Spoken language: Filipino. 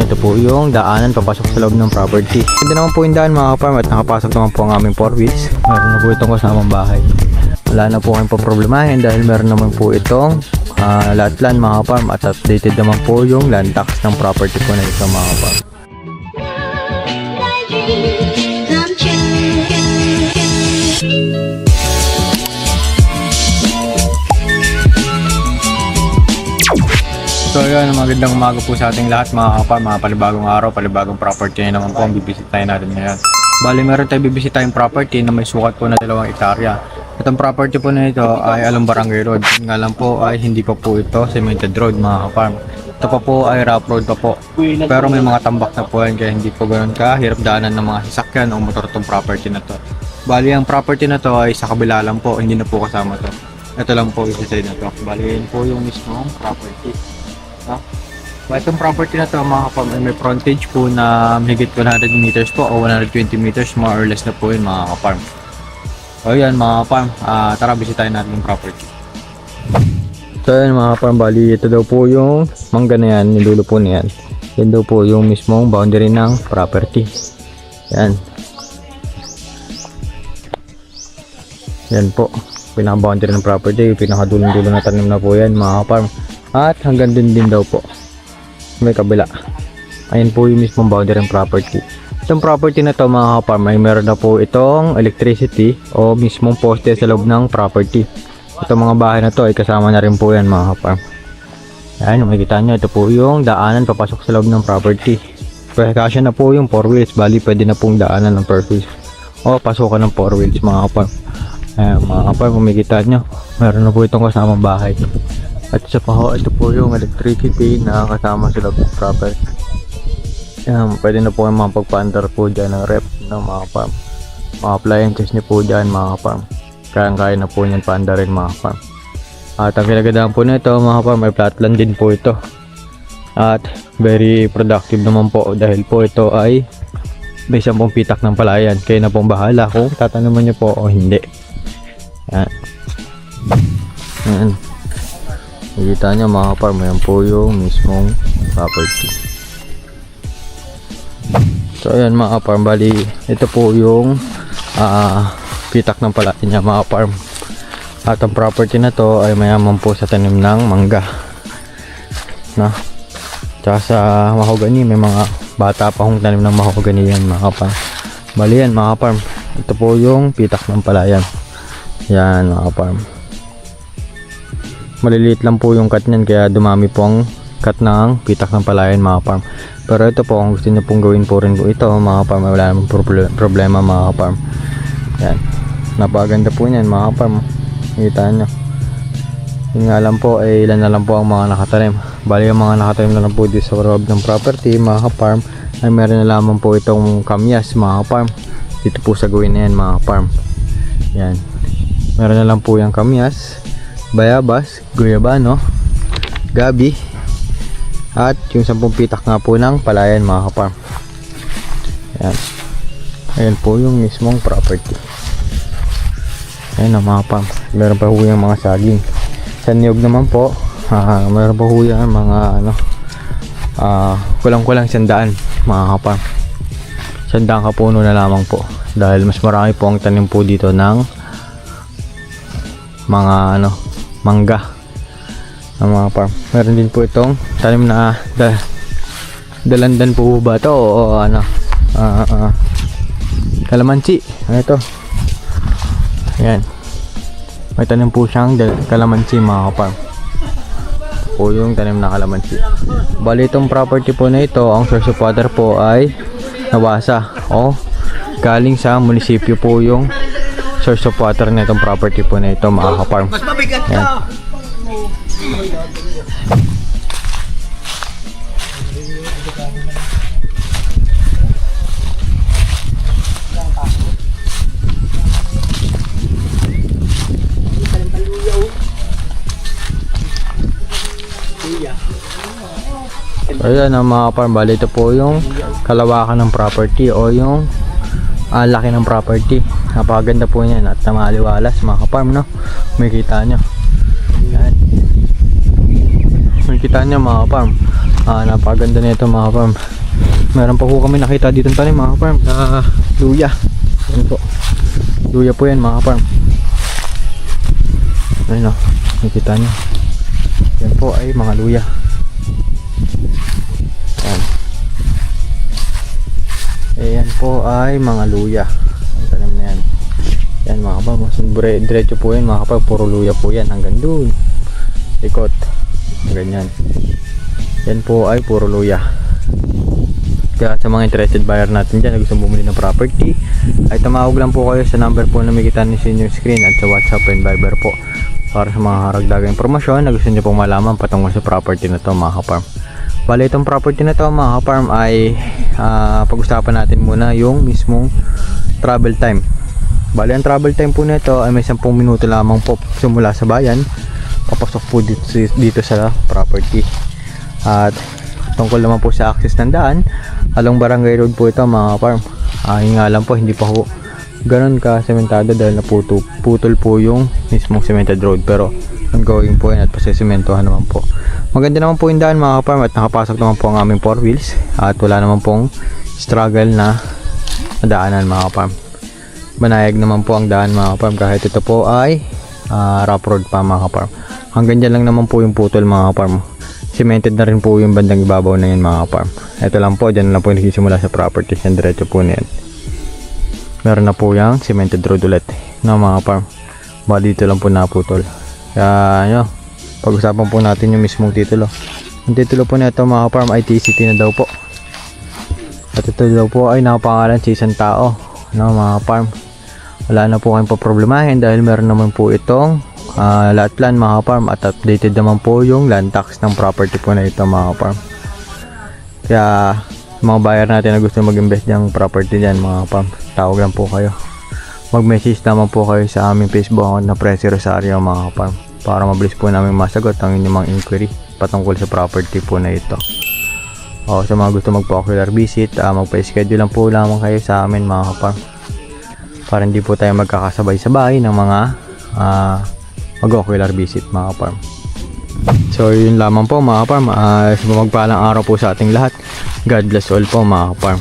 ito po yung daanan papasok sa loob ng property. Hindi naman po yung daan mga kaparm at nakapasok naman po ang aming 4 wheels. Meron na po itong kasamang bahay. Wala na po kayong problemahin dahil meron naman po itong lot plan mga kaparm at updated naman po yung land tax ng property po na ito mga kaparm. So yun, magandang umaga po sa ating lahat mga kaparm, mga palibagong araw, palibagong property na naman po ang bibisitahin natin ngayon. Bali meron tayong bibisitahin property na may sukat po na 2 hektarya. At ang property po na ito ay along Barangay Road. Yun nga lang po ay hindi pa po ito cemented road mga kaparm. Ito pa po ay rough road pa po. Pero may mga tambak na po yan kaya hindi po ganoon kahirap daanan ng mga sasakyan o motor itong property na to. Bali ang property na to ay sa kabila lang po, hindi na po kasama to. Ito lang po isa side na to. Bali yun po yung mismong property. Itong property na to mga kaparm ay may frontage po na higit 100 meters po o 120 meters more or less na po yun mga kaparm. So yan mga kaparm, tara bisitahin natin yung property. So yan mga kaparm, bali ito daw po yung mangga na yan, nilulo po na yan. Yan daw po yung mismong boundary ng property. Yan. Yan po, pinaka-boundary ng property, pinaka-dulong-dulo na tanim na po yan mga kaparm. At hanggang din daw po may kabila. Ayan po yung mismong boundary ng property. Itong property na to mga kaparm ay meron na po itong electricity o mismong poste sa loob ng property. Itong mga bahay na to ay kasama na rin po yan mga kaparm. Ayan, makikita nyo ito po yung daanan papasok sa loob ng property. Kaya kasya na po yung 4 wheels, bali pwede na pong daanan ng 4 wheels o pasukan ng 4 wheels mga kaparm. Ayan mga kaparm, makikita nyo meron na po itong kasamang bahay. At isa pa ho, ito po yung electricity na kasama sa loob ng property. Yan, pwede na po yung mga pagpa-under po dyan ng rep ng mga farm. Mga appliances nyo po dyan mga farm. Kaya na po nyan pa-under rin mga farm. At ang kinagandaan po nito mga farm, may flatland din po ito. At very productive naman po dahil po ito ay may 10 pitak ng palayan. Kaya na pong bahala kung tatanaman nyo po o hindi. Yan. Yan. Nakikita nyo mga farm, yan po yung mismong property. So ayan mga farm, bali ito po yung pitak ng palayan niya mga farm. At ang property na to ay mayaman po sa tanim ng mangga. Tsaka sa mahogany, may mga bata pa akong tanim ng mahogany yan mga farm. Bali yan mga farm, ito po yung pitak ng palayan. Yan mga farm. Maliliit lang po yung cut nyan kaya dumami po ang cut ng pitak ng palayan mga farm. Pero ito po kung gusto nyo pong gawin po rin po ito mga farm, wala namang problema mga farm. Yan, napaganda po nyan mga farm. Nakita nyo, yun nga lang po ay ilan na lang po ang mga nakatanim. Bali yung mga nakatanim na lang po dito sa loob ng property mga farm ay meron na lamang po itong kamyas mga farm dito po sa gawin na yan mga farm. Yan, meron na lang po yung kamyas, bayabas, guyabano, gabi, at yung 10 pitak nga po ng palayan mga kaparm. Ayan. Ayan po yung mismong property. Ayan mga kaparm. Meron pa ho yung mga saging. Sa niyog naman po, meron pa ho yung mga kulang-kulang 100 mga kaparm. 100 kapuno na lamang po. Dahil mas marami po ang tanim po dito ng mga mangga ng mga farm. Meron din po itong tanim na dalandan po ba ito o kalamansi. Ito. Ayan. May tanim po siyang kalamansi mga farm. Po yung tanim na kalamansi. Bali itong property po na ito, ang source of water po ay nawasa o galing sa munisipyo po yung source of water na itong property po na ito mga farm. Mas mabigat ka. Ayan ang mga farm, bali ito po yung kalawakan ng property o yung laki ng property. Napakaganda po niyan at maliwalas mga farm, no? May kita nyo. Ayan. May kita nyo mga farm. Napakaganda nito mga farm. Meron pa po kami nakita dito ng tanim mga farm na luya. Yan po. Luya po yan mga farm. Ayun o, nakikita nyo. Yan po ay mga luya. Yan. Ayan po ay mga luya. Ang tanim na yan. Yan mga farm. Diretso po yan mga farm. Puro luya po yan hanggang dun. Ikot. Ganyan. Yan po ay puro luya. Kaya sa mga interested buyer natin dyan na gusto bumili ng property, ay tumawag lang po kayo sa number po na makikita niyo sa inyong screen at sa WhatsApp and Viber po para sa mga karagdagang impormasyon na gusto niyo pong malaman patungkol sa property na to mga ka-farm. Bali itong property na to mga ka-farm ay pag-usapan natin muna yung mismong travel time. Bali ang travel time po nito ay may 10 minuto lamang po simula sa bayan papasok po dito sa property. At tungkol naman po sa access ng daan, along Barangay Road po ito mga farm. Nga lang po hindi pa po ganun ka sementado dahil putol po yung mismong cemented road, pero ongoing po yan at pasesimentohan naman po. Maganda naman po yung daan mga farm at nakapasok naman po ang aming 4 wheels at wala naman pong struggle na daanan mga farm. Banayag naman po ang daan mga farm kahit ito po ay rough road pa mga farm. Hanggang dyan lang naman po yung putol mga farm. Cemented na rin po yung bandang ibabaw na yun mga farm. Ito lang po, dyan lang po yung nagsisimula sa property. Yan diretso po na yan. Meron na po yung cemented road ulit na mga farm. Bali dito lang po naputol. Kaya yun, pag-usapan po natin yung mismong titulo. Yung titulo po na ito mga farm ay TCT na daw po. At ito daw po ay nakapangalan sa isang tao na mga farm. Wala na po kayong paproblemahin dahil meron naman po itong lot plan mga farm at updated naman po yung land tax ng property po na ito mga farm. Kaya mga buyer natin na gusto mag-invest ng property dyan mga farm, tawag lang po kayo. Mag-message naman po kayo sa aming Facebook account na Prezi Rosario mga farm para mabilis po namin masagot ang inyong mga inquiry patungkol sa property po na ito. O sa mga gusto magpa-ocular visit, magpa-schedule lang po lamang kayo sa amin mga farm para hindi po tayo magkakasabay-sabay ng mga mag-ocular visit mga farm. So yun lamang po mga farm. Magpalang araw po sa ating lahat. God bless all po mga farm.